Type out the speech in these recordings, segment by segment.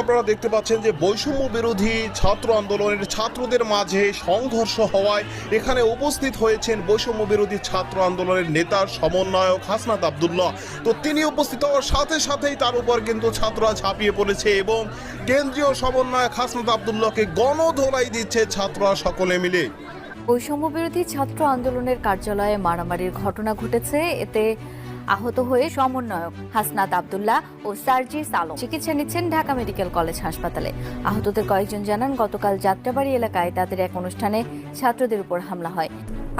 আপনারা দেখতে পাচ্ছেন যে বৈষম্য বিরোধী ছাত্র আন্দোলনের ছাত্রদের মাঝে সংঘর্ষ হওয়ায় এখানে উপস্থিত হয়েছেন বৈষম্য বিরোধী ছাত্র আন্দোলনের নেতার সমন্বয়ক হাসনাত আব্দুল্লাহ। তো তিনি উপস্থিত হওয়ার সাথে সাথেই তার উপর কিন্তু ছাত্ররা ঝাঁপিয়ে পড়েছে এবং কেন্দ্রীয় সমন্বয়ক হাসনাত আব্দুল্লাহকে গণধোলাই দিচ্ছে ছাত্ররা সকলে মিলে। বৈষম্য বিরোধী ছাত্র আন্দোলনের কার্যালয়ে মারামারির ঘটনা ঘটেছে। এতে আহত হয়ে সমন্বয়ক হাসনাত আব্দুল্লাহ ও সার্জিস আলম চিকিৎসা নিচ্ছেন ঢাকা মেডিকেল কলেজ হাসপাতালে। আহতদের কয়েকজন জানান, গতকাল যাত্রাবাড়ি এলাকায় তাদের এক অনুষ্ঠানে ছাত্রদের উপর হামলা হয়।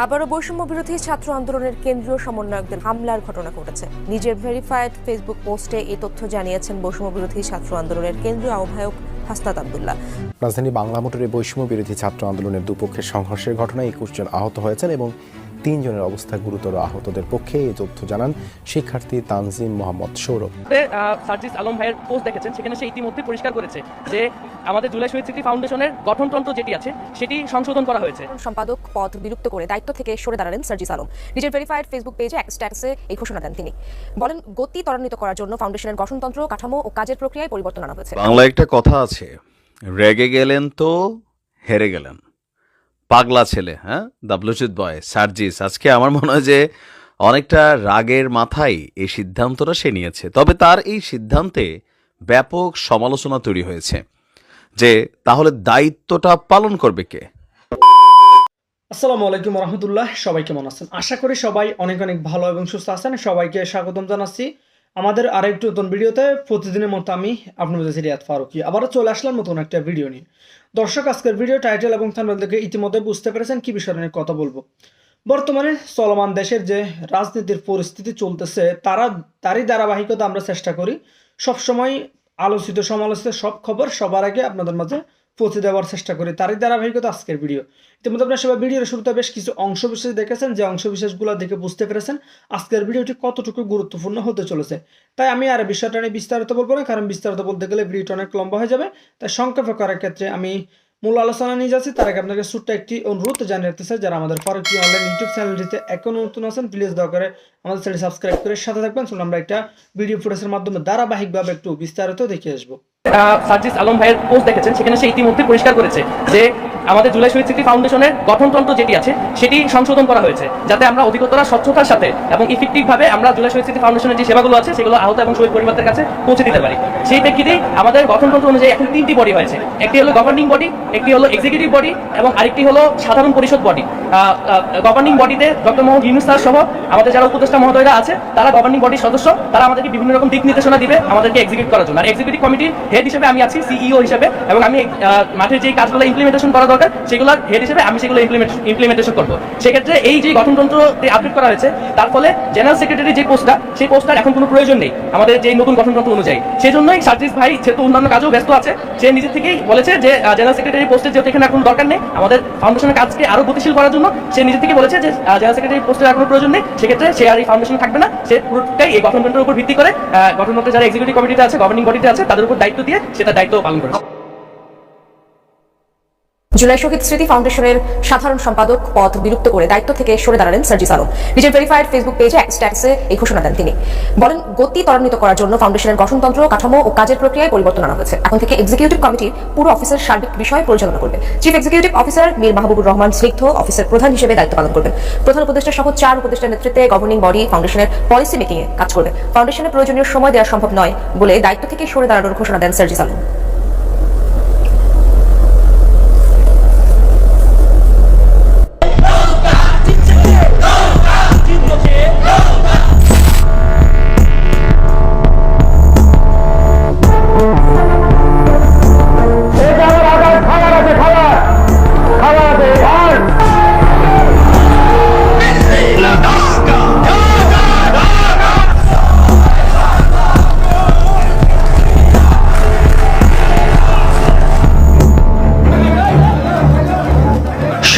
আবারও বৈষম্য বিরোধী ছাত্র আন্দোলনের কেন্দ্রীয় সমন্বয়কদের হামলার ঘটনা ঘটেছে। নিজের ভেরিফাইড ফেসবুক পোস্টে এই তথ্য জানিয়েছেন বৈষম্য বিরোধী ছাত্র আন্দোলনের কেন্দ্রীয় আহ্বায়ক হাসনাত আব্দুল্লাহ। রাজধানী বাংলা মোটরে বৈষম্য বিরোধী ছাত্র আন্দোলনের দুপক্ষের সংঘর্ষের ঘটনায় 21 জন আহত হয়েছেন এবং 3 জনের অবস্থা গুরুতর। আহতদের পক্ষে এই তথ্য জানান শিক্ষার্থী তানজিম মোহাম্মদ সৌরভ। সার্জিস আলম ভাইয়ের পোস্ট দেখেছেন, সেখানে সে ইতিমধ্যে পরিষ্কার করেছে যে আমাদের জুলাই শহীদ স্মৃতি ফাউন্ডেশনের গঠনতন্ত্র যেটি আছে সেটি সংশোধন করা হয়েছে। সম্পাদক পদ বিলুপ্ত করে দায়িত্ব থেকে সরে দাঁড়ালেন সার্জিস আলম। নিজের ভেরিফাইড ফেসবুক পেজে এক স্ট্যাটাসে এই ঘোষণা দেন তিনি। বলেন, গতি ত্বরান্বিত করার জন্য ফাউন্ডেশনের গঠনতন্ত্র, কাঠামো ও কাজের প্রক্রিয়ায় পরিবর্তন আনা হয়েছে। বাংলা একটা কথা আছে, রেগে গেলেন তো হেরে গেলেন। পাগলা ছেলে, হ্যাঁ, দ্য ব্লুটুথ বয় সার্জিস আজকে আমার মনে হয় যে অনেকটা রাগের মাথায় এই সিদ্ধান্তটা সে নিয়েছে। তবে তার এই সিদ্ধান্তে ব্যাপক সমালোচনা তৈরি হয়েছে যে তাহলে দায়িত্বটা পালন করবে কে। আসসালামু আলাইকুম রহমতুল্লাহ, সবাই কেমন আছেন? আশা করি সবাই অনেক অনেক ভালো এবং সুস্থ আছেন। সবাইকে স্বাগতম জানাচ্ছি আমাদের আরেকটু নতুন ভিডিওতে। প্রতিদিনের মতো আমি আপনাদের কাছে রিয়াদ ফারুকি আবারও চলে আসলাম নতুন একটা ভিডিও নিয়ে। দর্শক, আজকের ভিডিও টাইটেল এবং থাম্বনেল দেখে ইতিমধ্যে বুঝতে পেরেছেন কি বিষয় নিয়ে কথা বলবো। বর্তমানে চলমান দেশের যে রাজনীতির পরিস্থিতি চলতেছে তারই ধারাবাহিকতা আমরা চেষ্টা করি সবসময় আলোচিত সমালোচিত সব খবর সবার আগে আপনাদের মাঝে পৌঁছে দেওয়ার চেষ্টা করি। তারই ধারাবাহিকতা আজকের ভিডিও। ইতিমধ্যে আপনারা সবাই ভিডিওর শুরুতে বেশ কিছু অংশ বিশেষ দেখেছেন, যে অংশ বিশেষগুলো দেখে বুঝতে পেরেছেন আজকের ভিডিওটি কতটুকু গুরুত্বপূর্ণ হতে চলেছে। তাই আমি আর বিষয়টা নিয়ে বিস্তারিত বলবো না, কারণ বিস্তারিত বলতে গেলে ভিডিওটা অনেক লম্বা হয়ে যাবে। তাই সংক্ষেপে করার ক্ষেত্রে আমি মূল আলোচনা নিয়ে যাচ্ছি। তার আগে আপনাকে ছোট্ট একটি অনুরোধ জানিয়ে রাখতে চাই, যারা আমাদের ফারুকি অনলাইন ইউটিউব চ্যানেলটিতে এখনো নতুন আছেন, প্লিজ দয়া করে আমাদের চ্যানেল সাবস্ক্রাইব করে সাথে থাকবেন। চলুন আমরা একটা ভিডিও ফুটেজের মাধ্যমে ধারাবাহিকভাবে একটু বিস্তারিত দেখে আসবো। সার্জিস আলম ভাইয়ের পোস্ট দেখেছেন, সেখানে সে ইতিমধ্যে পরিষ্কার করেছে যে আমাদের জুলাই শহীদ স্মৃতি ফাউন্ডেশনের গঠনতন্ত্র যেটি আছে সেটি সংশোধন করা হয়েছে, যাতে আমরা অধিকতর স্বচ্ছতার সাথে এবং ইফেক্টিভভাবে আমরা জুলাই শহীদ স্মৃতি ফাউন্ডেশনের যে সেবাগুলো আছে সেগুলো আহত এবং শহীদ পরিবারদের কাছে পৌঁছে দিতে পারি। সেই প্রেক্ষিতেই আমাদের গঠনতন্ত্র অনুযায়ী এখন 3টি বডি হয়েছে। একটি হলো গভর্নিং বডি, একটি হলো এক্সিকিউটিভ বডি এবং আরেকটি হলো সাধারণ পরিষদ বডি। গভর্নিং বডিতে ডক্টর মোহাম্মদ ইউনূস স্যার সহ আমাদের যারা উপদেষ্টা মহোদয়রা আছে তারা গভর্নিং বডির সদস্য। তারা আমাদেরকে বিভিন্ন রকম দিক নির্দেশনা দিবে আমাদেরকে এক্সিকিউট করার জন্য। আর এক্সিকিউটিভ কমিটির হেড হিসেবে আমি আছি, সিইও হিসেবে, এবং আমি মাঠের যে কাজগুলো ইমপ্লিমেন্টেশন করা দরকার সেগুলো হেড হিসেবে আমি সেগুলো ইমপ্লিমেন্টেশন করবো। সেক্ষেত্রে এই যে গঠনতন্ত্র আপডেট করা হয়েছে তার ফলে জেনারেল সেক্রেটারি যে পোস্টটা, সেই পোস্টটার এখন কোনো প্রয়োজন নেই আমাদের যে নতুন গঠনতন্ত্র অনুযায়ী। সেই জন্যই সার্জিস ভাই যেহেতু অন্যান্য কাজেও ব্যস্ত আছে, সে নিজে থেকেই বলেছে যে জেনারেল সেক্রেটারি পোস্টের যেহেতু এখানে এখন দরকার নেই, আমাদের ফাউন্ডেশনের কাজকে আরো গতিশীল করার জন্য সে নিজে থেকে বলেছে যে জেনারেল সেক্রেটারি পোস্টের আর কোনো প্রয়োজন নেই। সেক্ষেত্রে সে আর এই ফাউন্ডেশনে থাকবে না, সে পুরোটাই এই গঠনতন্ত্রের উপর ভিত্তি করে গঠনতন্ত্রের যারা এক্সিকিউটিভ কমিটিতে আছে, গভর্নিং বডিতে আছে, তাদের উপর দায়িত্ব দিয়ে সেটা দায়িত্ব পালন করেছে। জুলাই শহীদ স্মৃতি ফাউন্ডেশনের সাধারণ সম্পাদক পদ বিলুপ্ত করে দায়িত্ব থেকে সরে দাঁড়ালেন সার্জিস আলম। নিজের ভেরিফাইড ফেসবুক পেজে এক স্ট্যাটাসে এই ঘোষণা দেন তিনি। বলেন, গতি ত্বরান্বিত করার জন্য ফাউন্ডেশনের গঠনতন্ত্র, কাঠামো ও কাজের প্রক্রিয়ায় পরিবর্তন আনা হয়েছে। এখন থেকে এক্সিকিউটিভ কমিটির পুরো অফিসের সার্বিক বিষয় পরিচালনা করবে। Chief executive officer Mir Mahbubur Rahman স্নিগ্ধ অফিসের প্রধান হিসেবে দায়িত্ব পালন করবেন। প্রধান উপদেষ্টা সহ 4 উপদেষ্টার নেতৃত্বে গভর্নিং বডি ফাউন্ডেশনের পলিসি মেকিং এ কাজ করবে। ফাউন্ডেশনের প্রয়োজনীয় সময় দেওয়া সম্ভব নয় বলে দায়িত্ব থেকে সরে দাঁড়ানোর ঘোষণা দেন সার্জিস আলম।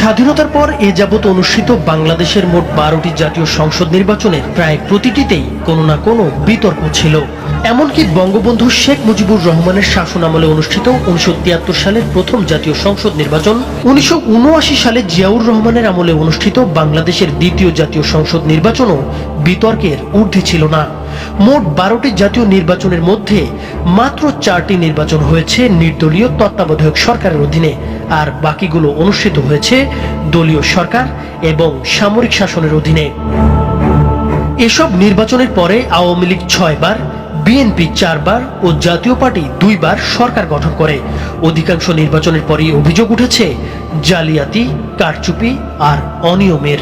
স্বাধীনতার পর এ যাবৎ অনুষ্ঠিত বাংলাদেশের মোট 12টি জাতীয় সংসদ নির্বাচনের প্রায় প্রতিটিতেই কোনো না কোনো বিতর্ক ছিল। এমনকি বঙ্গবন্ধু শেখ মুজিবুর রহমানের শাসন আমলে অনুষ্ঠিত 1973 সালের প্রথম জাতীয় সংসদ নির্বাচন, 1979 সালে জিয়াউর রহমানের আমলে অনুষ্ঠিত বাংলাদেশের দ্বিতীয় জাতীয় সংসদ নির্বাচনও বিতর্কের ঊর্ধ্বে ছিল না। মোট 12টি জাতীয় নির্বাচনের মধ্যে মাত্র 4টি নির্বাচন হয়েছে নির্দলীয় তত্ত্বাবধায়ক সরকারের অধীনে, আর বাকিগুলো অনুষ্ঠিত হয়েছে দলীয় সরকার এবং সামরিক শাসনের অধীনে। এসব নির্বাচনের পরে আওয়ামী লীগ 6 বার, বিএনপি 4 বার ও জাতীয় পার্টি 2 বার সরকার গঠন করে। অধিকাংশ নির্বাচনের পরই অভিযোগ উঠেছে জালিয়াতি, কারচুপি আর অনিয়মের।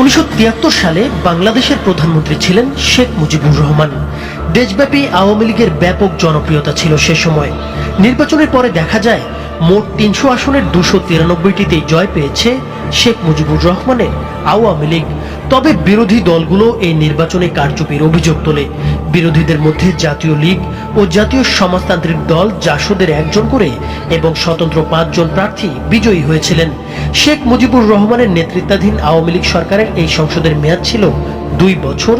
1973 সালে বাংলাদেশের প্রধানমন্ত্রী ছিলেন শেখ মুজিবুর রহমান। দেশব্যাপী আওয়ামী লীগের ব্যাপক জনপ্রিয়তা ছিল সে সময়। নির্বাচনের পরে দেখা যায় মোট 300 আসনের 293টিতে জয় পেয়েছে শেখ মুজিবুর রহমানের আওয়ামী লীগ। তবে বিরোধী দলগুলো এই নির্বাচনে কারচুপির অভিযোগ তোলে। বিরোধীদের মধ্যে জাতীয় লীগ ও জাতীয় সমাজতান্ত্রিক দল জাসদের 1 জন করে এবং স্বতন্ত্র 5 জন প্রার্থী বিজয়ী হয়েছিলেন। শেখ মুজিবুর রহমানের নেতৃত্বাধীন আওয়ামী লীগ সরকারের এই সংসদের মেয়াদ ছিল 2 বছর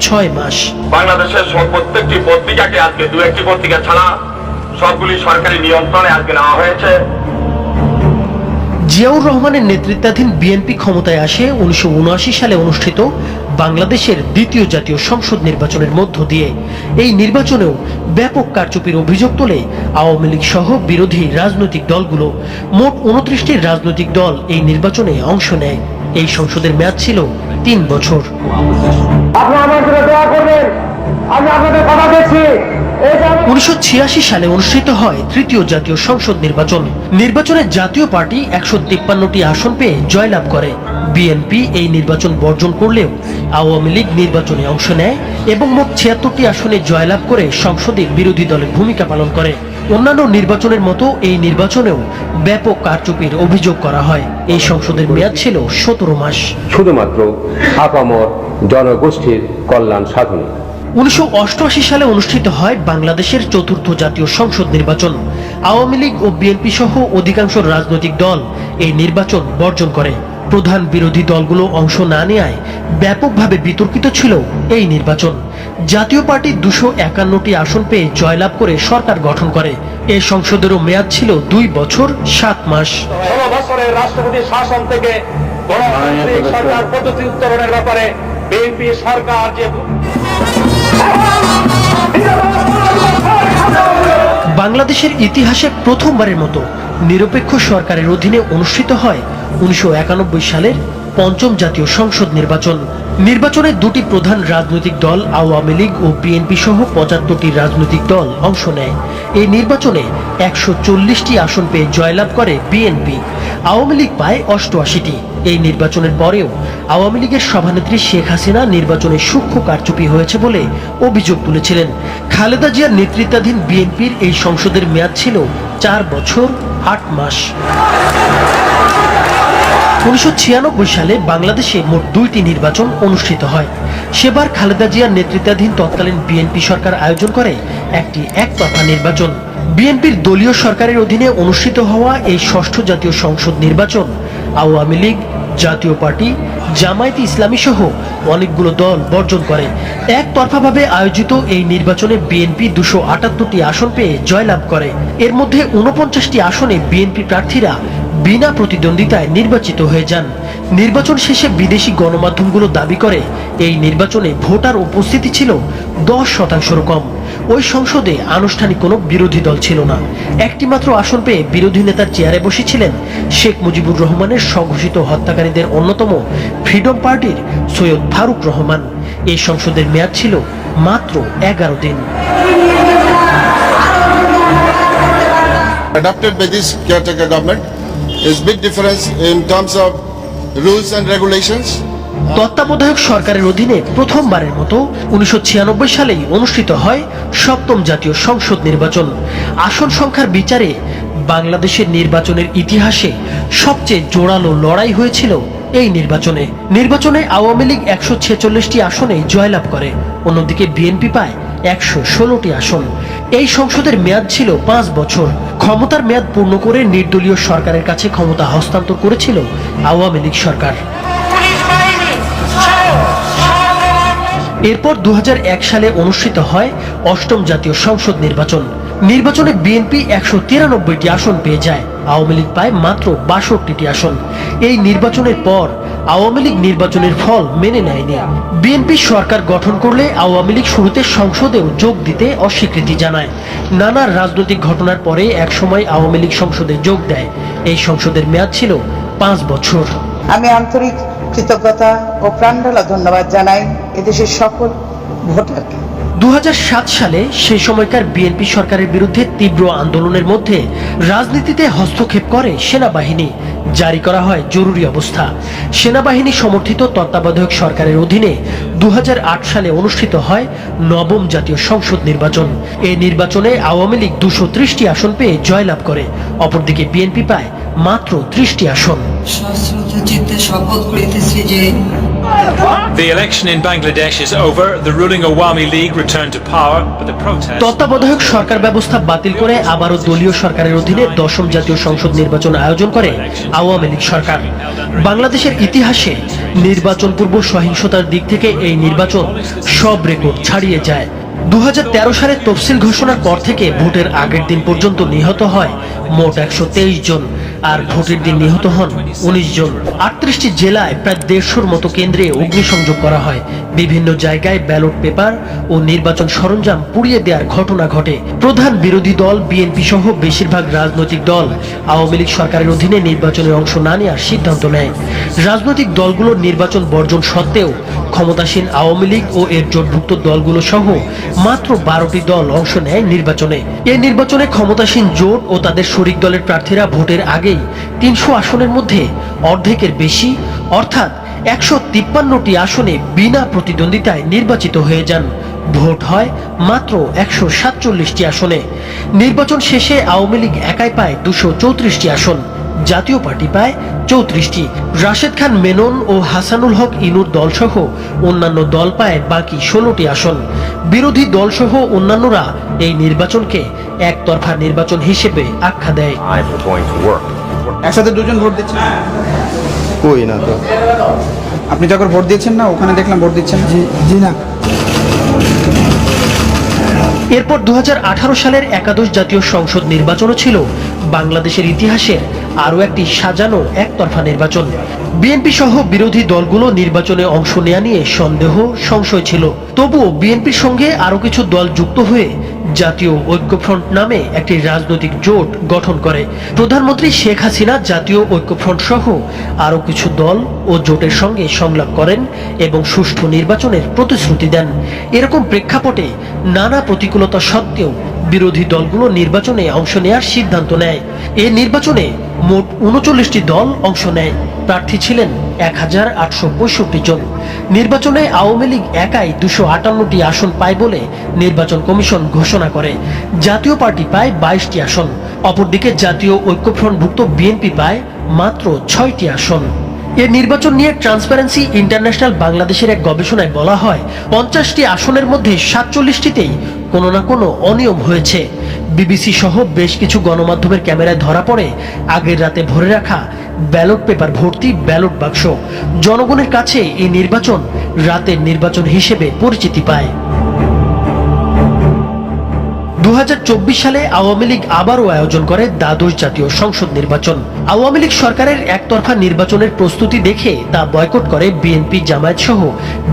6 মাস। বাংলাদেশের প্রত্যেকটি পত্রিকাকে আজকে 2-1টি পত্রিকা ছাড়া সবগুলি সরকারি নিয়ন্ত্রণে আজকে নেওয়া হয়েছে। জিয়াউর রহমানের নেতৃত্বাধীন বিএনপি ক্ষমতায় আসে 1979 সালে অনুষ্ঠিত বাংলাদেশের দ্বিতীয় জাতীয় সংসদ নির্বাচনের মধ্য দিয়ে। এই নির্বাচনেও ব্যাপক কারচুপির অভিযোগ তোলে আওয়ামী লীগ সহ বিরোধী রাজনৈতিক দলগুলো। মোট 29টি রাজনৈতিক দল এই নির্বাচনে অংশ নেয়। এই সংসদের মেয়াদ ছিল 3 বছর। আপনারা আমার জন্য দোয়া করবেন, আমি আপনাদের কথা দিচ্ছি। 1986 সালে অনুষ্ঠিত হয় তৃতীয় জাতীয় সংসদ নির্বাচন। নির্বাচনে জাতীয় পার্টি 153টি আসন পেয়ে জয়লাভ করে। বিএনপি এই নির্বাচন বর্জন করলেও আওয়ামী লীগ নির্বাচনে অংশ নেয় এবং মোট 76টি আসনে জয়লাভ করে সংসদে বিরোধী দলের ভূমিকা পালন করে। অন্যান্য নির্বাচনের মতো এই নির্বাচনেও ব্যাপক কারচুপির অভিযোগ করা হয়। এই সংসদের মেয়াদ ছিল 17 মাস। শুধুমাত্র আপামর জনগোষ্ঠীর কল্যাণ সাধনে 1988 সালে অনুষ্ঠিত হয় বাংলাদেশের চতুর্থ জাতীয় সংসদ নির্বাচন। আওয়ামী লীগ ও বিএনপি সহ অধিকাংশ রাজনৈতিক দল এই নির্বাচন বর্জন করে। প্রধান বিরোধী দলগুলো অংশ না নেয়ায় ব্যাপকভাবে বিতর্কিত ছিল এই নির্বাচন। জাতীয় পার্টি 251টি আসন পেয়ে জয়লাভ করে সরকার গঠন করে। এই সংসদেরও মেয়াদ ছিল 2 বছর 7 মাস। 16 বছরের রাষ্ট্রপতির শাসন থেকে গণতান্ত্রিক সরকার পদ্ধতি উত্তরণের ব্যাপারে বিএনপি সরকার যে বাংলাদেশের ইতিহাসে প্রথমবারের মতো নিরপেক্ষ সরকারের অধীনে অনুষ্ঠিত হয় 1991 সালের 5ম জাতীয় সংসদ নির্বাচন। নির্বাচনে 2টি প্রধান রাজনৈতিক দল আওয়ামী লীগ ও বিএনপি সহ 75টি রাজনৈতিক দল অংশ নেয়। এই নির্বাচনে 140টি আসন পেয়ে জয়লাভ করে বিএনপি। আওয়ামী লীগ পায় 88টি। এই নির্বাচনের পরেও আওয়ামী লীগের সভানেত্রী শেখ হাসিনা নির্বাচনে সূক্ষ্ম কারচুপি হয়েছে বলে অভিযোগ তুলেছিলেন। খালেদা জিয়ার নেতৃত্বাধীন বিএনপির এই সংসদের মেয়াদ ছিল 4 বছর 8 মাস। 1996 সালে বাংলাদেশে মোট 2টি নির্বাচন অনুষ্ঠিত হয়। সেবার খালেদা জিয়ার নেতৃত্বাধীন তৎকালীন বিএনপি সরকার আয়োজন করে একটি একতরফা নির্বাচন। বিএনপির দলীয় সরকারের অধীনে অনুষ্ঠিত হওয়া এই 6ষ্ঠ জাতীয় সংসদ নির্বাচন আওয়ামী লীগ, জাতীয় পার্টি, জামায়াতে ইসলামী সহ অনেকগুলো দল বর্জন করে। একতরফাভাবে আয়োজিত এই নির্বাচনে বিএনপি 278টি আসন পেয়ে জয়লাভ করে। এর মধ্যে 49টি আসনে বিএনপি প্রার্থীরা বিনা প্রতিদ্বন্দ্বিতায় নির্বাচিত হয়ে যান। নির্বাচন শেষে বিদেশি গণমাধ্যমগুলো দাবি করে এই নির্বাচনে ভোটার উপস্থিতি ছিল 10%-রও কম। ওই সংসদে আনুষ্ঠানিক কোনো বিরোধী দল ছিল না। একটি মাত্র আসন পেয়ে বিরোধী নেতার চেয়ারে বসেছিলেন শেখ মুজিবুর রহমানের স্বঘোষিত হত্যাকারীদের অন্যতম ফ্রিডম পার্টির সৈয়দ ফারুক রহমান। এই সংসদের মেয়াদ ছিল মাত্র 11 দিন। Adopted by this caretaker government is big difference in terms of rules and regulations. তত্ত্বাবধায়ক সরকারের অধীনে প্রথমবারের মতো 1996 সালেই অনুষ্ঠিত হয় 7ম জাতীয় সংসদ নির্বাচন। আসন সংখ্যার বিচারে বাংলাদেশের নির্বাচনের ইতিহাসে সবচেয়ে জোরালো লড়াই হয়েছিল এই নির্বাচনে আওয়ামী লীগ 146টি আসনে জয়লাভ করে। অন্যদিকে বিএনপি পায় 116টি আসন। এই সংসদের মেয়াদ ছিল 5 বছর। ক্ষমতার মেয়াদ পূর্ণ করে নির্দলীয় সরকারের কাছে ক্ষমতা হস্তান্তর করেছিল আওয়ামী লীগ সরকার। এরপর 2001 সালে অনুষ্ঠিত হয় অষ্টম জাতীয় সংসদ নির্বাচন। নির্বাচনে বিএনপি 193টি আসন পেয়ে যায়, আওয়ামী লীগ পায় মাত্র 62টি আসন। এই নির্বাচনের পর আওয়ামী লীগ নির্বাচনের ফল মেনে নেয়নি। বিএনপি সরকার গঠন করলে আওয়ামী লীগ শুরুতে সংসদেও যোগ দিতে অস্বীকৃতি জানায়। নানা রাজনৈতিক ঘটনার পরে একসময় আওয়ামী লীগ সংসদে যোগ দেয়। এই সংসদের মেয়াদ ছিল 5 বছর। আমি আন্তরিক কৃতজ্ঞতা ও প্রাণঢালা ধন্যবাদ জানাই এদেশের সকল ভোটারকে। 2007 সালে সেই সময়কার বিএনপি সরকারের বিরুদ্ধে তীব্র আন্দোলনের মধ্যে রাজনীতিতে হস্তক্ষেপ করে সেনাবাহিনী। জারি করা হয় জরুরি অবস্থা। সেনাবাহিনী সমর্থিত তত্ত্বাবধায়ক সরকারের অধীনে 2008 সালে অনুষ্ঠিত হয় নবম জাতীয় সংসদ নির্বাচন। এই নির্বাচনে আওয়ামী লীগ 230টি আসন পেয়ে জয়লাভ করে, অপরদিকে বিএনপি পায় মাত্র 30টি আসন। শপথ করিতেছি যে The election in Bangladesh is over. The ruling Awami League returned to power, but the protest... তত্ত্বাবধায়ক সরকার ব্যবস্থা বাতিল করে আবারও দলীয় সরকারের অধীনে দশম জাতীয় সংসদ নির্বাচন আয়োজন করে আওয়ামী লীগ সরকার। বাংলাদেশের ইতিহাসে নির্বাচন পূর্ব সহিংসতার দিক থেকে এই নির্বাচন সব রেকর্ড ছাড়িয়ে যায়। 2013 সালে তফসিল ঘোষণার পর থেকে ভোটের আগের দিন পর্যন্ত নিহত হয় মোট 123 জন, আর ভোটের দিন নিহত হন 19 জন। 38টি জেলায় প্রায় 150-র মতো কেন্দ্রে অগ্নিসংযোগ করা হয়। বিভিন্ন জায়গায় ব্যালট পেপার ও নির্বাচন সরঞ্জাম পুড়িয়ে দেওয়ার ঘটনা ঘটে। প্রধান বিরোধী দল বিএনপি সহ বেশিরভাগ রাজনৈতিক দল আওয়ামী লীগ সরকারের অধীনে নির্বাচনে অংশ না নেওয়ার সিদ্ধান্ত নেয়। রাজনৈতিক দলগুলোর নির্বাচন বর্জন সত্ত্বেও ক্ষমতাসীন আওয়ামী লীগ ও এর জোটভুক্ত দলগুলো সহ মাত্র 12টি দল অংশ নেয় নির্বাচনে। এই নির্বাচনে ক্ষমতাসীন জোট ও তাদের শরিক দলের প্রার্থীরা ভোটের আগেই 300 আসনের মধ্যে অর্ধেকের বেশি অর্থাৎ 153টি আসনে বিনা প্রতিদ্বন্দ্বিতায় নির্বাচিত হয়ে যান। ভোট হয় মাত্র 147টি আসনে। নির্বাচন শেষে আওয়ামী লীগ একাই পায় 234টি আসন, জাতীয় পার্টি পায় 34টি। রাশেদ খান মেনন ও হাসানুল হক ইনুর দলসহ অন্যান্য দল পায় বাকি 16টি আসন। বিরোধী দলসহ অন্যান্যরা এই নির্বাচনকে একতরফা নির্বাচন হিসেবে আখ্যা দেয়। একসাথে দুজন ভোট দিচ্ছেন? কই না তো। আপনি যখন ভোট দিয়েছেন না, ওখানে দেখলাম ভোট দিচ্ছেন। জি না। এরপর 2018 সালের একাদশ জাতীয় সংসদ নির্বাচনও ছিল বাংলাদেশের ইতিহাসের আরও একটি সাজানো একতরফা নির্বাচন। বিএনপি সহ বিরোধী দলগুলো নির্বাচনে অংশ নেওয়া নিয়ে সন্দেহ সংশয় ছিল। তবুও বিএনপির সঙ্গে আরও কিছু দল যুক্ত হয়ে জাতীয় ঐক্যফ্রন্ট নামে একটি রাজনৈতিক জোট গঠন করে। প্রধানমন্ত্রী শেখ হাসিনা জাতীয় ঐক্যফ্রন্ট সহ আরও কিছু দল ও জোটের সঙ্গে সংলাপ করেন এবং সুষ্ঠু নির্বাচনের প্রতিশ্রুতি দেন। এরকম প্রেক্ষাপটে নানা প্রতিকূলতা সত্ত্বেও বিরোধী দলগুলো নির্বাচনে অংশ নেওয়ার সিদ্ধান্ত নেয়। এ নির্বাচনে মোট 39টি দল অংশ নেয়। প্রার্থী ছিলেন 1865 জন। নির্বাচনে আওয়ামী লীগ একাই 258টি আসন পায় বলে নির্বাচন কমিশন ঘোষণা করে। জাতীয় পার্টি পায় 22টি আসন, অপরদিকে জাতীয় ঐক্যফ্রন্টভুক্ত বিএনপি পায় মাত্র 6টি আসন। এ নির্বাচন নিয়ে ট্রান্সপারেন্সি ইন্টারন্যাশনাল বাংলাদেশের এক গবেষণায় বলা হয় 50টি আসনের মধ্যে 47টিতেই কোনো না কোনো অনিয়ম হয়েছে। বিবিসি সহ বেশ কিছু গণমাধ্যমের ক্যামেরায় ধরা পড়ে আগের রাতে ভরে রাখা ব্যালট পেপার ভর্তি ব্যালট বাক্স। জনগণের কাছে এই নির্বাচন রাতের নির্বাচন হিসেবে পরিচিতি পায়। 2024 সালে আওয়ামী লীগ আবারও আয়োজন করে দ্বাদশ জাতীয় সংসদ নির্বাচন। আওয়ামী লীগ সরকারের একতরফা নির্বাচনের প্রস্তুতি দেখে তা বয়কট করে বিএনপি, জামায়াত সহ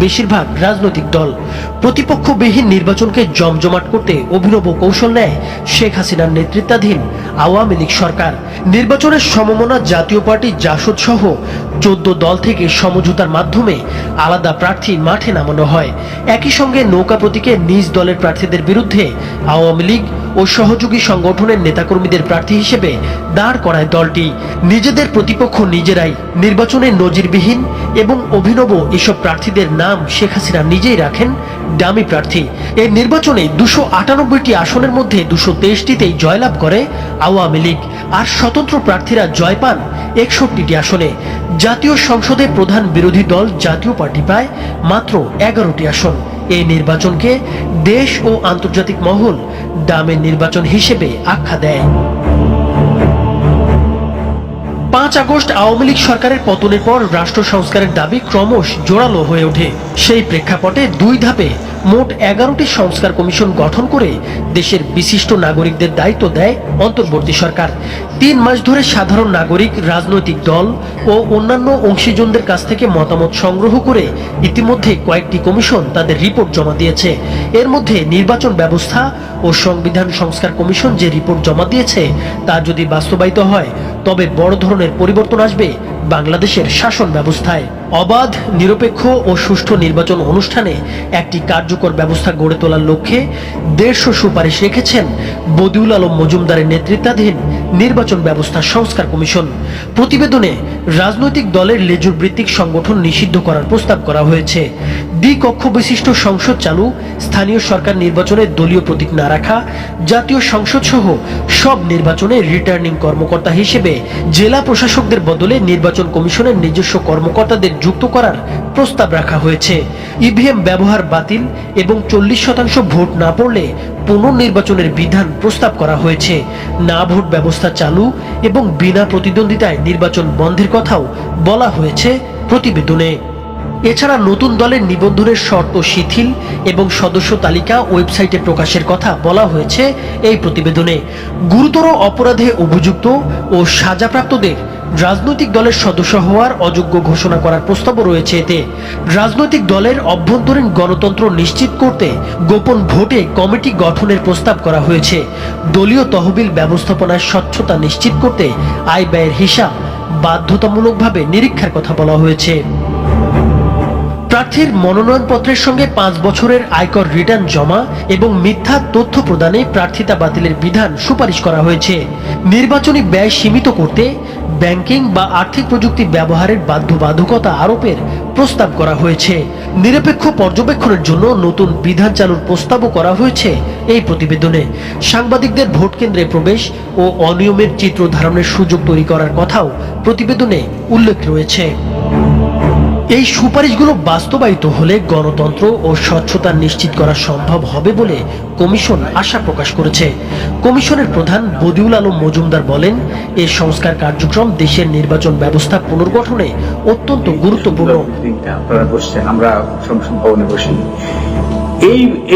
বেশিরভাগ রাজনৈতিক দল। প্রতিপক্ষবিহীন নির্বাচনকে জমজমাট করতে অভিনব কৌশল নেয় শেখ হাসিনার নেতৃত্বাধীন আওয়ামী লীগ সরকার। নির্বাচনের সমমনা জাতীয় পার্টি জাসদ সহ 14 দল থেকে সমঝোতার মাধ্যমে আলাদা প্রার্থী মাঠে নামানো হয়। একই সঙ্গে নৌকা প্রতীকে নিজ দলের প্রার্থীদের বিরুদ্ধে আওয়ামী লীগ ও সহযোগী সংগঠনের নেতাকর্মীদের প্রার্থী হিসেবে দাঁড় করায় দলটি। নিজেদের প্রতিপক্ষ নিজেরাই নির্বাচনে নজিরবিহীন এবং অভিনব এসব প্রার্থীদের নাম শেখ হাসিনা নিজেই রাখেন ডামি প্রার্থী। এই নির্বাচনে 298টি আসনের মধ্যে 223টিতেই জয়লাভ করে আওয়ামী লীগ, আর স্বতন্ত্র প্রার্থীরা জয় পান 61টি আসনে। জাতীয় সংসদে প্রধান বিরোধী দল জাতীয় পার্টি পায় মাত্র 11টি আসন। এই নির্বাচনকে দেশ ও আন্তর্জাতিক মহল ডামের নির্বাচন হিসেবে আখ্যা দেয়। 5 আগস্ট আওয়ামী লীগ সরকারের পতনের পর রাষ্ট্র সংস্কারের দাবি ক্রমশ জোরালো হয়ে ওঠে। সেই প্রেক্ষাপটে 2 ধাপে মোট 11টি সংস্কার কমিশন গঠন করে দেশের বিশিষ্ট নাগরিকদের দায়িত্ব দেয় অন্তর্বর্তী সরকার। 3 মাস ধরে সাধারণ নাগরিক, রাজনৈতিক দল ও অন্যান্য অংশীজনদের কাছ থেকে মতামত সংগ্রহ করে ইতিমধ্যে কয়েকটি কমিশন তাদের রিপোর্ট জমা দিয়েছে। এর মধ্যে নির্বাচন ব্যবস্থা ও সংবিধান সংস্কার কমিশন যে রিপোর্ট জমা দিয়েছে তা যদি বাস্তবায়িত হয় তবে বড় ধরনের পরিবর্তন আসবে বাংলাদেশের শাসন ব্যবস্থায়। অবাধ, নিরপেক্ষ ও সুষ্ঠু নির্বাচন অনুষ্ঠানে একটি কার্যকর ব্যবস্থা গড়ে তোলার লক্ষ্যে 150 সুপারিশ রেখেছেন বদিউল আলম মজুমদারের নেতৃত্বাধীন নির্বাচন ব্যবস্থা সংস্কার কমিশন। প্রতিবেদনে রাজনৈতিক দলের লেজুর ভিত্তিক সংগঠন নিষিদ্ধ করার প্রস্তাব করা হয়েছে। দ্বিকক্ষ বিশিষ্ট সংসদ চালু, স্থানীয় সরকার নির্বাচনে দলীয় প্রতীক না রাখা, জাতীয় সংসদ সহ সব নির্বাচনে রিটার্নিং কর্মকর্তা হিসেবে জেলা প্রশাসকদের বদলে নির্বাচন কমিশনের নিজস্ব কর্মকর্তাদের যুক্ত করার প্রস্তাব রাখা হয়েছে। ইভিএম ব্যবহার বাতিল এবং 40% ভোট না পড়লে পুনর্নির্বাচনের বিধান প্রস্তাব করা হয়েছে। না ভোট ব্যবস্থা চালু এবং বিনা প্রতিদ্বন্দ্বিতায় নির্বাচন বন্ধের কথাও বলা হয়েছে প্রতিবেদনে। এছাড়া নতুন দলের নিবন্ধনের শর্ত শিথিল এবং সদস্য তালিকা ওয়েবসাইটে প্রকাশের কথা বলা হয়েছে এই প্রতিবেদনে। গুরুতর অপরাধে অভিযুক্ত ও সাজাপ্রাপ্তদের রাজনৈতিক দলের সদস্য হওয়ার অযোগ্য ঘোষণা করার প্রস্তাবও রয়েছে এতে। রাজনৈতিক দলের অভ্যন্তরীণ গণতন্ত্র নিশ্চিত করতে গোপন ভোটে কমিটি গঠনের প্রস্তাব করা হয়েছে। দলীয় তহবিল ব্যবস্থাপনার স্বচ্ছতা নিশ্চিত করতে আয় ব্যয়ের হিসাব বাধ্যতামূলকভাবে নিরীক্ষার কথা বলা হয়েছে। প্রার্থীর মনোনয়নপত্রের সঙ্গে 5 বছরের আয়কর রিটার্ন জমা এবং মিথ্যা তথ্য প্রদানে প্রার্থিতা বাতিলের বিধান সুপারিশ করা হয়েছে। নির্বাচনী ব্যয় সীমিত করতে ব্যাংকিং বা আর্থিক প্রযুক্তি ব্যবহারের বাধ্যবাধকতা আরোপের প্রস্তাব করা হয়েছে। নিরপেক্ষ পর্যবেক্ষণের জন্য নতুন বিধান চালুর প্রস্তাবও করা হয়েছে এই প্রতিবেদনে। সাংবাদিকদের ভোট কেন্দ্রে প্রবেশ ও অনিয়মের চিত্র ধারণের সুযোগ তৈরি করার কথাও প্রতিবেদনে উল্লেখ রয়েছে। এই সুপারিশগুলো বাস্তবায়িত হলে গণতন্ত্র ও স্বচ্ছতা নিশ্চিত করা সম্ভব হবে বলে কমিশন আশা প্রকাশ করেছে। কমিশনের প্রধান বদিউল আলম মজুমদার বলেন, এই সংস্কার কার্যক্রম দেশের নির্বাচন ব্যবস্থা পুনর্গঠনে অত্যন্ত গুরুত্বপূর্ণ। আপনারা বসছেন, আমরা সংসদ ভবনে বসি,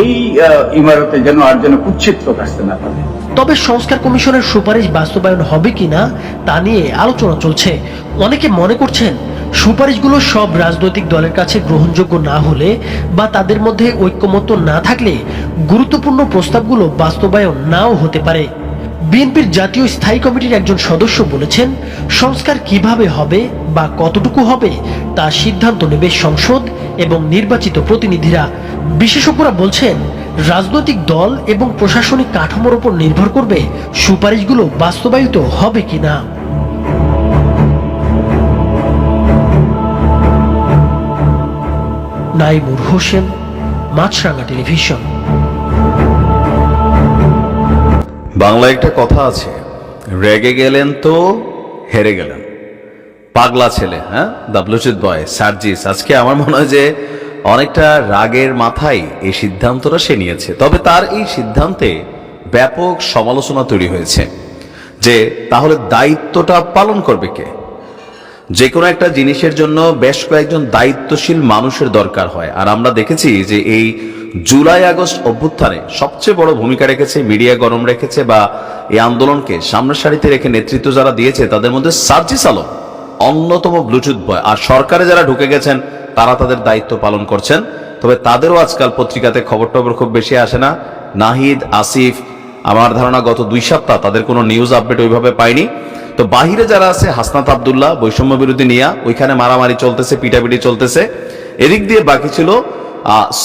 এই ইমারতে যেন আর যেন কুচ্ছিত আসতে না পারে। তবে সংস্কার কমিশনের সুপারিশ বাস্তবায়ন হবে কিনা তা নিয়ে আলোচনা চলছে। অনেকে মনে করছেন সুপারিশগুলো সব রাজনৈতিক দলের কাছে গ্রহণযোগ্য না হলে বা তাদের মধ্যে ঐক্যমত্য না থাকলে গুরুত্বপূর্ণ প্রস্তাবগুলো বাস্তবায়ন নাও হতে পারে। বিএনপির জাতীয় স্থায়ী কমিটির একজন সদস্য বলেছেন, সংস্কার কিভাবে হবে বা কতটুকু হবে তা সিদ্ধান্ত নেবে সংসদ এবং নির্বাচিত প্রতিনিধিরা। বিশেষজ্ঞরা বলছেন, রাজনৈতিক দল এবং প্রশাসনিক কাঠামোর উপর নির্ভর করবে সুপারিশগুলো বাস্তবায়িত হবে কিনা। নাইমুর হোসেন, মাছরাঙা টেলিভিশন। বাংলায় একটা কথা আছে, রেগে গেলেন তো হেরে গেলেন। পাগলা ছেলে, হ্যাঁ, দ্য ব্লুচিথ বয় সার্জিস আজকে আমার মনে হয় যে অনেকটা রাগের মাথায় এই সিদ্ধান্তটা সে নিয়েছে। তবে তার এই সিদ্ধান্তে ব্যাপক সমালোচনা তৈরি হয়েছে যে তাহলে দায়িত্বটা পালন করবে কে? যে কোনো একটা জিনিসের জন্য বেশ কয়েকজন দায়িত্বশীল মানুষের দরকার হয়। আর আমরা দেখেছি যে এই জুলাই আগস্ট অভ্যুত্থানে সবচেয়ে বড় ভূমিকা রেখেছে, মিডিয়া গরম রেখেছে বা এই আন্দোলনকে সামনের সারিতে রেখে নেতৃত্ব যারা দিয়েছে তাদের মধ্যে সার্জিস আলম অন্যতম ব্লুটুথ বয়। আর সরকারে যারা ঢুকে গেছেন তারা তাদের দায়িত্ব পালন করছেন। তবে তাদেরও আজকাল পত্রিকাতে খবর টবর খুব বেশি আসে না। নাহিদ, আসিফ, আমার ধারণা গত 2 সপ্তাহ তাদের কোনো নিউজ আপডেট ওইভাবে পাইনি। তো বাহিরে যারা আছে, হাসনাত আব্দুল্লাহ বৈষম্য বিরোধী নিয়া, ওইখানে মারামারি চলতেছে, পিটাপিটি চলতেছে। এদিক দিয়ে বাকি ছিল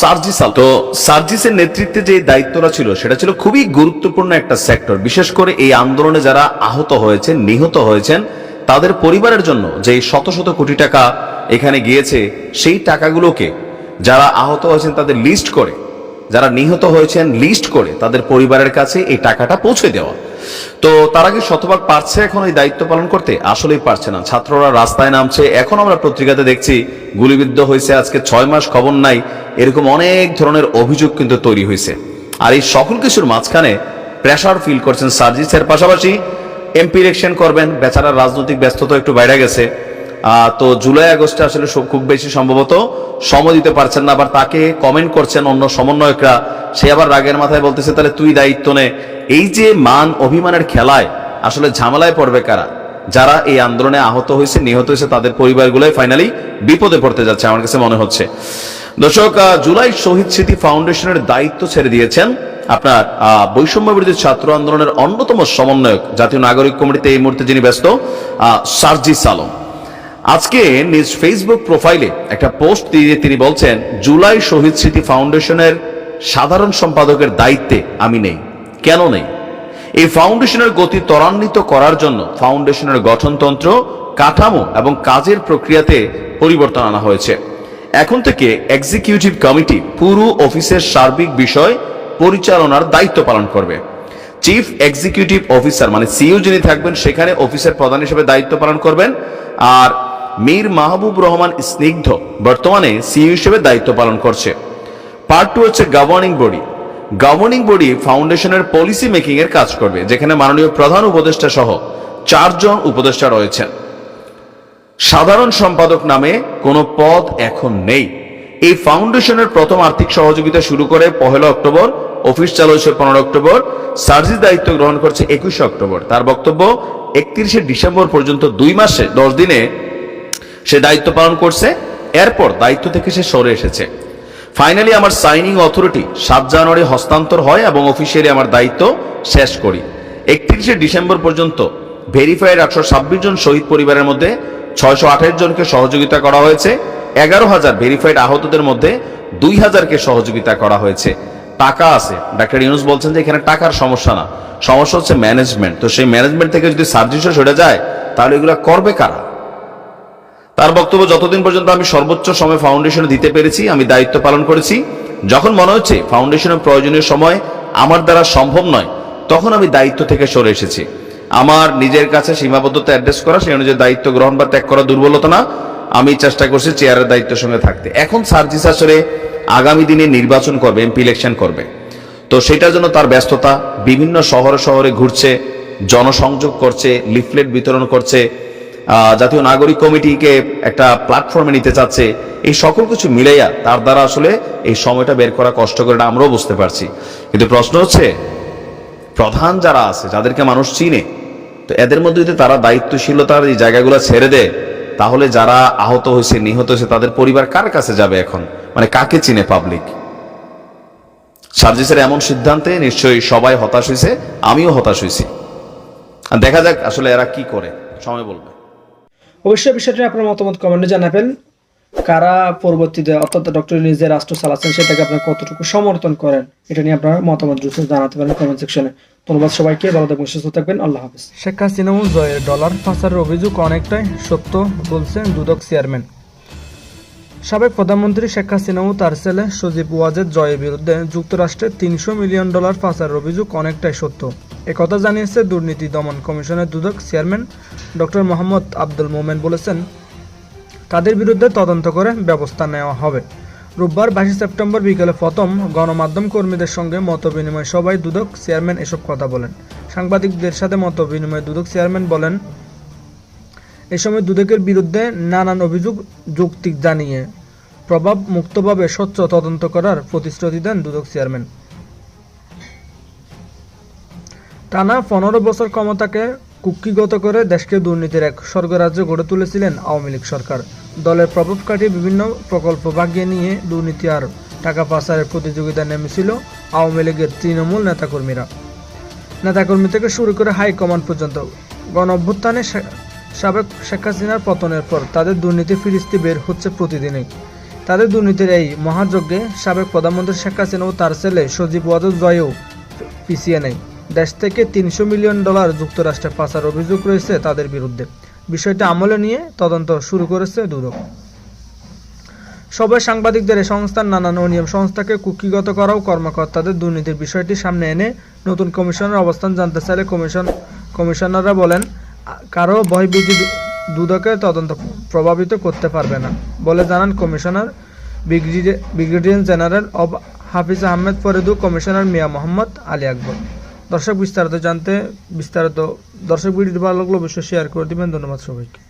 সার্জিস। তো সার্জিসের নেতৃত্বে যে দায়িত্বটা ছিল সেটা ছিল খুবই গুরুত্বপূর্ণ একটা সেক্টর। বিশেষ করে এই আন্দোলনে যারা আহত হয়েছেন, নিহত হয়েছেন, তাদের পরিবারের জন্য যে শত শত কোটি টাকা এখানে গিয়েছে, সেই টাকাগুলোকে যারা আহত হয়েছেন তাদের লিস্ট করে, যারা নিহত হয়েছেন লিস্ট করে তাদের পরিবারের কাছে এই টাকাটা পৌঁছে দেওয়া। তো তারা কি শতভাগ পারছে এখন এই দায়িত্ব পালন করতে? আসলেই পারছে না। ছাত্ররা রাস্তায় নামছে, এখন আমরা পত্রিকাতে দেখছি গুলিবিদ্ধ হয়েছে, আজকে 6 মাস খবর নাই, এরকম অনেক ধরনের অভিযোগ কিন্তু তৈরি হয়েছে। আর এই সকল কিছুর মাঝখানে প্রেসার ফিল করছেন সার্জিসের পাশাপাশি এমপি ইলেকশন করবেন, বেচারার রাজনৈতিক ব্যস্ততা একটু বাইরে গেছে। তো জুলাই আগস্টে আসলে খুব বেশি সম্ভবত সময় দিতে পারছেন না। আবার তাকে কমেন্ট করছেন অন্য সমন্বয়করা, সে আবার রাগের মাথায় বলতেছে তাহলে তুই দায়িত্ব নে। এই যে মান অভিমানের খেলায় আসলে ঝামেলায় পড়বে কারা? যারা এই আন্দোলনে আহত হয়েছে, নিহত হয়েছে, তাদের পরিবারগুলোই ফাইনালি বিপদে পড়তে যাচ্ছে আমার কাছে মনে হচ্ছে। দর্শক, জুলাই শহীদ স্মৃতি ফাউন্ডেশনের দায়িত্ব ছেড়ে দিয়েছেন আপনার বৈষম্য বিরোধী ছাত্র আন্দোলনের অন্যতম সমন্বয়ক, জাতীয় নাগরিক কমিটিতে এই মুহূর্তে যিনি ব্যস্ত, সার্জিস আলম। আজকে নিজ ফেসবুক প্রোফাইলে একটা পোস্ট দিয়ে তিনি বলছেন, জুলাই শহীদ স্মৃতি ফাউন্ডেশনের সাধারণ সম্পাদকের দায়িত্বে আমি নেই। কেন নেই? এই ফাউন্ডেশনের গতি ত্বরান্বিত করার জন্য ফাউন্ডেশনের গঠনতন্ত্র, কাঠামো এবং কাজের প্রক্রিয়াতে পরিবর্তন আনা হয়েছে। এখন থেকে এক্সিকিউটিভ কমিটি পুরো অফিসের সার্বিক বিষয় পরিচালনার দায়িত্ব পালন করবে। চিফ এক্সিকিউটিভ অফিসার মানে সিইও যিনি থাকবেন, সেখানে অফিসের প্রধান হিসেবে দায়িত্ব পালন করবেন। আর মীর মাহবুব রহমান স্নিগ্ধ বর্তমানে সিইও হিসেবে দায়িত্ব পালন করছে। পার্ট 2 হচ্ছে গভর্নিং বডি। গভর্নিং বডি ফাউন্ডেশনের পলিসি মেকিং এর কাজ করবে, যেখানে মাননীয় প্রধান উপদেষ্টা সহ 4 জন উপদেষ্টা রয়েছেন। সাধারণ সম্পাদক নামে কোনো পদ এখন নেই। এই ফাউন্ডেশনের প্রথম আর্থিক সহযোগিতা শুরু করে 1 অক্টোবর, অফিস চালু হয়েছে 15 অক্টোবর, সার্জিস দায়িত্ব গ্রহণ করছে 21 অক্টোবর। তার বক্তব্য 31 ডিসেম্বর পর্যন্ত 2 মাসে 10 দিনে সে দায়িত্ব পালন করছে। এরপর দায়িত্ব থেকে সে সরে এসেছে। ফাইনালি আমার সাইনিং অথরিটি 7 জানুয়ারি হস্তান্তর হয় এবং অফিসিয়ালি আমার দায়িত্ব শেষ করি। 31 ডিসেম্বর পর্যন্ত ভেরিফাইড 826 জন শহীদ পরিবারের মধ্যে 628 জনকে সহযোগিতা করা হয়েছে। 11,000 ভেরিফাইড আহতদের মধ্যে 2,000কে সহযোগিতা করা হয়েছে। টাকা আছে। ডাক্তার ইউনুস বলছেন যে এখানে টাকার সমস্যা না, সমস্যা হচ্ছে ম্যানেজমেন্ট। তো সেই ম্যানেজমেন্ট থেকে যদি সার্জিসও সরে যায় তাহলে এগুলো করবে কারা? তার বক্তব্য, যতদিন পর্যন্ত আমি সর্বোচ্চ সময় ফাউন্ডেশনে দিতে পেরেছি আমি দায়িত্ব পালন করেছি। যখন মনে হচ্ছে ফাউন্ডেশনের প্রয়োজনীয় সময় আমার দ্বারা সম্ভব নয়, তখন আমি দায়িত্ব থেকে সরে এসেছি। আমার নিজের কাছে সীমাবদ্ধতা অ্যাড্রেস করা, সেই অনুযায়ী দায়িত্ব গ্রহণ বা ত্যাগ করা দুর্বলতা না। আমি চেষ্টা করছি চেয়ারের দায়িত্বের সঙ্গে থাকতে। এখন সার্জিস আসলে আগামী দিনে নির্বাচন করবে, এমপি ইলেকশন করবে। তো সেটার জন্য তার ব্যস্ততা, বিভিন্ন শহরে শহরে ঘুরছে, জনসংযোগ করছে, লিফলেট বিতরণ করছে, জাতীয় নাগরিক কমিটিকে একটা প্ল্যাটফর্মে নিতে চাচ্ছে। এই সকল কিছু মিলাইয়া তার দ্বারা আসলে এই সময়টা বের করা কষ্টকর, এটা আমরাও বুঝতে পারছি। কিন্তু প্রশ্ন হচ্ছে, প্রধান যারা আছে, যাদেরকে মানুষ চিনে, তো এদের মধ্যে যদি তারা দায়িত্বশীলতার এই জায়গাগুলো ছেড়ে দেয়, তাহলে যারা আহত হয়েছে, নিহত হয়েছে, তাদের পরিবার কার কাছে যাবে এখন? মানে কাকে চিনে পাবলিক? সার্জিসের এমন সিদ্ধান্তে নিশ্চয়ই সবাই হতাশ হয়েছে, আমিও হতাশ হয়েছি। আর দেখা যাক আসলে এরা কি করে, সময় বলবে। অবশ্যই বিষয়টি আপনার মতামত কমেন্টে জানাবেন। কারা পরবর্তীতে অর্থাৎ ডক্টর নিজে রাষ্ট্র চালাচ্ছেন সেটাকে আপনার কতটুকু সমর্থন করেন, এটা নিয়ে আপনার মতামত দ্রুত জানাতে পারেন কমেন্ট সেকশনে। ধন্যবাদ সবাইকে, ভালো থাকবেন, সুস্থ থাকবেন, আল্লাহ হাফেজ। শেখ হাসিনা ও জয়ের ডলার পাচারের অভিযোগ অনেকটাই সত্য বলছেন দুদক চেয়ারম্যান। সাবেক প্রধানমন্ত্রী শেখ হাসিনা ও তার ছেলে সজীব ওয়াজেদ জয়ের বিরুদ্ধে যুক্তরাষ্ট্রে $300 মিলিয়ন পাচারের অভিযোগ অনেকটাই সত্য। একথা জানিয়েছে দুর্নীতি দমন কমিশনের দুদক চেয়ারম্যান ডক্টর মোহাম্মদ আব্দুল মোমেন। বলেছেন, তাদের বিরুদ্ধে তদন্ত করে ব্যবস্থা নেওয়া হবে। রোববার 22 সেপ্টেম্বর বিকেলে প্রথম গণমাধ্যম কর্মীদের সঙ্গে মতবিনিময় সভায় দুদক চেয়ারম্যান এসব কথা বলেন। সাংবাদিকদের সাথে মতবিনিময়ে দুদক চেয়ারম্যান বলেন, এ সময় দুদকের বিরুদ্ধে নানান অভিযোগ যৌক্তিক জানিয়ে প্রভাব মুক্তভাবে স্বচ্ছ তদন্ত করার প্রতিশ্রুতি দেন দুদক চেয়ারম্যান। টানা 15 বছর ক্ষমতাকে কুক্ষিগত করে দেশকে দুর্নীতির এক স্বর্গরাজ্য গড়ে তুলেছিলেন আওয়ামী লীগ সরকার। দলের প্রভাব কাটিয়ে বিভিন্ন প্রকল্প ভাগিয়ে নিয়ে দুর্নীতি আর টাকা পাচারের প্রতিযোগিতায় নেমেছিল আওয়ামী লীগের তৃণমূল নেতাকর্মী থেকে শুরু করে হাইকমান্ড পর্যন্ত। গণ অভ্যুত্থানে সাবেক শেখ হাসিনার পতনের পর তাদের দুর্নীতি ফিরিস্তি বের হচ্ছে প্রতিদিনই। তাদের দুর্নীতির এই মহাযজ্ঞে সাবেক প্রধানমন্ত্রী শেখ হাসিনা ও তার ছেলে সজীব ওয়াজেদ জয়ও পিছিয়ে নেই। দেশ থেকে $300 মিলিয়ন যুক্তরাষ্ট্রে পাচার অভিযোগ রয়েছে তাদের বিরুদ্ধে। বিষয়টি আমলে নিয়ে তদন্ত শুরু করেছে দুদক। সবাই সাংবাদিকদের এই সংস্থার নানান অনিয়ম সংস্থাকে কুক্ষিগত করাও কর্মকর্তাদের দুর্নীতির বিষয়টি সামনে এনে নতুন কমিশনের অবস্থান জানতে চাইলে কমিশনাররা বলেন, কারো ভয়ভীতি দুদকের তদন্ত প্রভাবিত করতে পারবে না বলে জানান কমিশনার ব্রিগেডিয়ার জেনারেল অব হাফিজ আহমেদ ফরিদু, কমিশনার মিয়া মোহাম্মদ আলী আকবর। দর্শক বিস্তারিত জানতে দর্শক ভিডিওটি ভালো লাগলে অবশ্যই শেয়ার করে দিবেন। ধন্যবাদ সবাইকে।